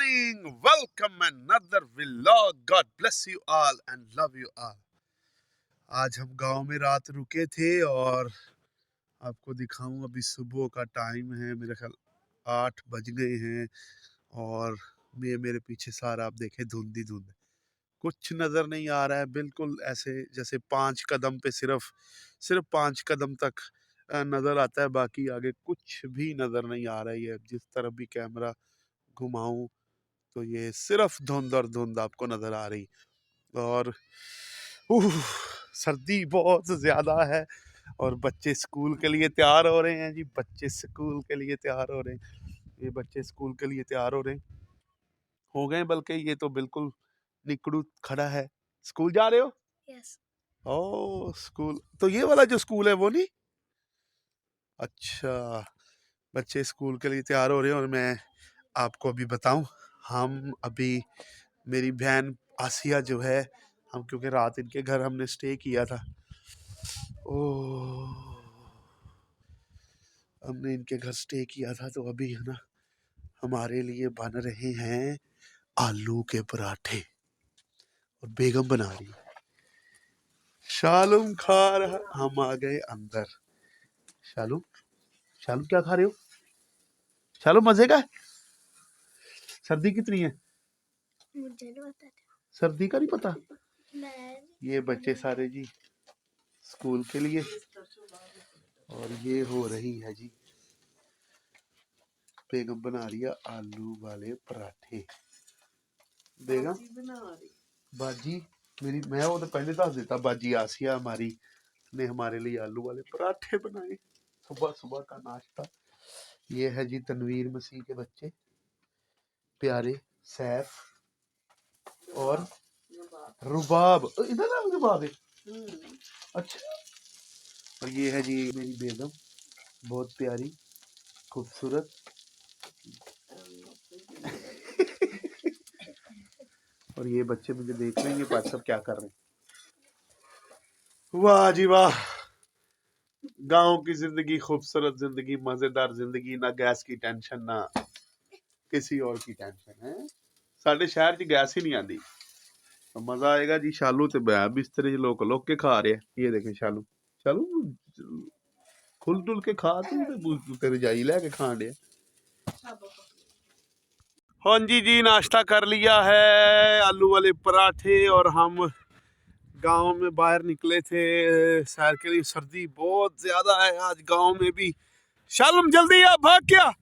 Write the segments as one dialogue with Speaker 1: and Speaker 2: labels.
Speaker 1: morning. Welcome another vlog. God bless you all and love you all. आज हम गांव में रात रुके थे और आपको दिखाऊं अभी सुबह का टाइम है, मेरे ख्याल 8 बज गए हैं और मेरे पीछे सारा आप देखें धुंध ही धुंध, कुछ नज़र नहीं आ रहा है। बिल्कुल ऐसे जैसे 5 कदम पे सिर्फ 5 कदम तक नज़र आता है, बाकी आगे कुछ भी नज़र नहीं आ रही है। जिस तरफ भी कैमरा घुमाऊं तो ये सिर्फ धुंध और धुंध आपको नज़र आ रही। और सर्दी बहुत ज़्यादा है और बच्चे स्कूल के लिए तैयार हो रहे हैं जी। बच्चे स्कूल के लिए तैयार हो रहे हैं, ये बच्चे स्कूल के लिए तैयार हो गए, बल्कि ये तो बिल्कुल निकड़ू खड़ा है। स्कूल जा रहे हो?
Speaker 2: यस।
Speaker 1: ओ स्कूल तो ये वाला जो स्कूल है वो नहीं? अच्छा, बच्चे स्कूल के लिए तैयार हो रहे हैं। और मैं आपको अभी बताऊं, हम अभी मेरी बहन आसिया जो है, हम क्योंकि रात इनके घर हमने स्टे किया था, हमने इनके घर स्टे किया था, तो अभी है ना हमारे लिए बन रहे हैं आलू के पराठे और बेगम बना रही है, शालूम खा रहा। हम आ गए अंदर। शालूम शालूम क्या खा रहे हो? शालूम मजे का है? सर्दी कितनी है?
Speaker 2: मुझे नहीं पता।
Speaker 1: सर्दी का नहीं पता। ये बच्चे सारे जी स्कूल के लिए, और ये हो रही है जी बेगम बना रही है आलू वाले पराठे। बेगम बाजी मेरी, मैं वो तो पहले दस देता, बाजी आसिया हमारी ने हमारे लिए आलू वाले पराठे बनाए सुबह सुबह का नाश्ता। ये है जी तनवीर मसीह के बच्चे प्यारे सैफ और रुबाब, इधर ना रुबाब है। अच्छा, और ये है जी मेरी बेगम, बहुत प्यारी खूबसूरत। और ये बच्चे मुझे देख रहे हैं, ये पास सब क्या कर रहे हैं। वाह जी वाह, गांव की जिंदगी, खूबसूरत जिंदगी, मजेदार जिंदगी, ना गैस की टेंशन ना किसी और की टेंशन है। साढ़े शहर च गैस ही नहीं आती, तो मजा आएगा जी। शालू ते बिस्तरे लोग लोग के खा रहे हैं, ये देखें शालू शालू खुल डुल के खा, तू तेरे जाई लेके खान डे। हाँ जी नाश्ता कर लिया है, आलू वाले पराठे, और हम गांव में बाहर निकले थे सैर के लिए। सर्दी बहुत ज्यादा है आज गांव में भी। शालम जल्दी आ, भाग क्या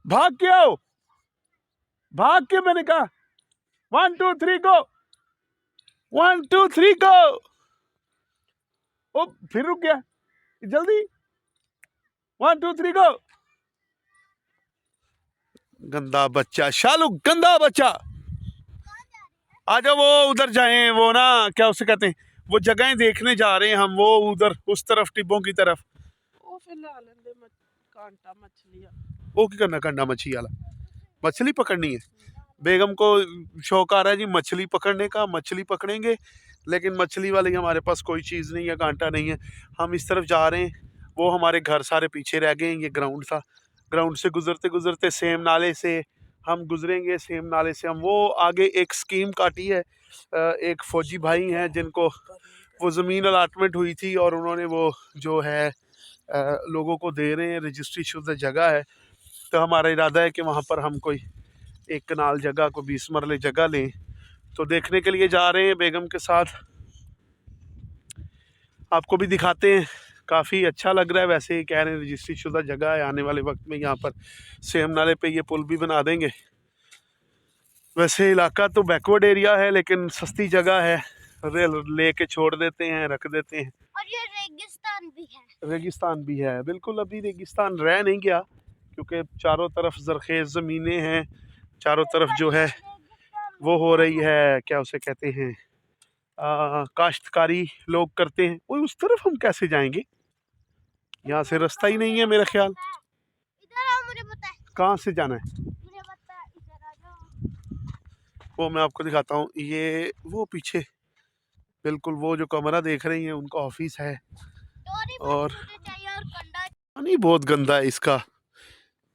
Speaker 1: भाग के आओ, भाग के, मैंने कहा 1 2 3 गो, 1 2 3 गो। ओ फिर रुक गया, जल्दी 1 2 3 गो। गंदा बच्चा शालू, गंदा बच्चा। आज वो उधर जाएं, वो ना क्या उसे कहते हैं, वो जगहें देखने जा रहे हैं हम, वो उधर उस तरफ टिब्बों की तरफ। वो क्या करना, कंडा मछली वाला मछली पकड़नी है। बेगम को शौक आ रहा है जी मछली पकड़ने का, मछली पकड़ेंगे, लेकिन मछली वाली हमारे पास कोई चीज़ नहीं है, कांटा नहीं है। हम इस तरफ जा रहे हैं, वो हमारे घर सारे पीछे रह गए हैं। ये ग्राउंड था, ग्राउंड से गुजरते गुजरते सेम नाले से हम गुजरेंगे, सेम नाले से हम वो आगे एक स्कीम काटी है। एक फौजी भाई हैं जिनको वो ज़मीन अलाटमेंट हुई थी, और उन्होंने वो जो है लोगों को दे रहे हैं, रजिस्ट्री शुदा जगह है। तो हमारा इरादा है कि वहाँ पर हम कोई एक कनाल जगह को 20 मरले जगह लें, तो देखने के लिए जा रहे हैं बेगम के साथ। आपको भी दिखाते हैं, काफ़ी अच्छा लग रहा है। वैसे ही कह रहे हैं रजिस्ट्री शुदा जगह है, आने वाले वक्त में यहाँ पर सेम नाले पे ये पुल भी बना देंगे। वैसे इलाका तो बैकवर्ड एरिया है, लेकिन सस्ती जगह है, ले के छोड़ देते हैं, रख देते हैं।
Speaker 2: और ये रेगिस्तान भी है।
Speaker 1: रेगिस्तान भी है, बिल्कुल अभी रेगिस्तान रह नहीं गया, क्योंकि चारों तरफ जरखेज ज़मीनें हैं, चारों तरफ जो है वो हो रही है, क्या उसे कहते हैं, काश्तकारी लोग करते हैं। वो उस तरफ हम कैसे जाएंगे, यहाँ से रास्ता ही नहीं है मेरा ख्याल।
Speaker 2: इधर आओ, मुझे पता है
Speaker 1: कहाँ से जाना है,
Speaker 2: मुझे पता है, इधर आ जाओ।
Speaker 1: वो मैं आपको दिखाता हूँ। ये वो पीछे बिल्कुल वो जो कमरा देख रही हैं उनका ऑफिस है, और पानी बहुत गंदा है इसका।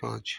Speaker 1: 5.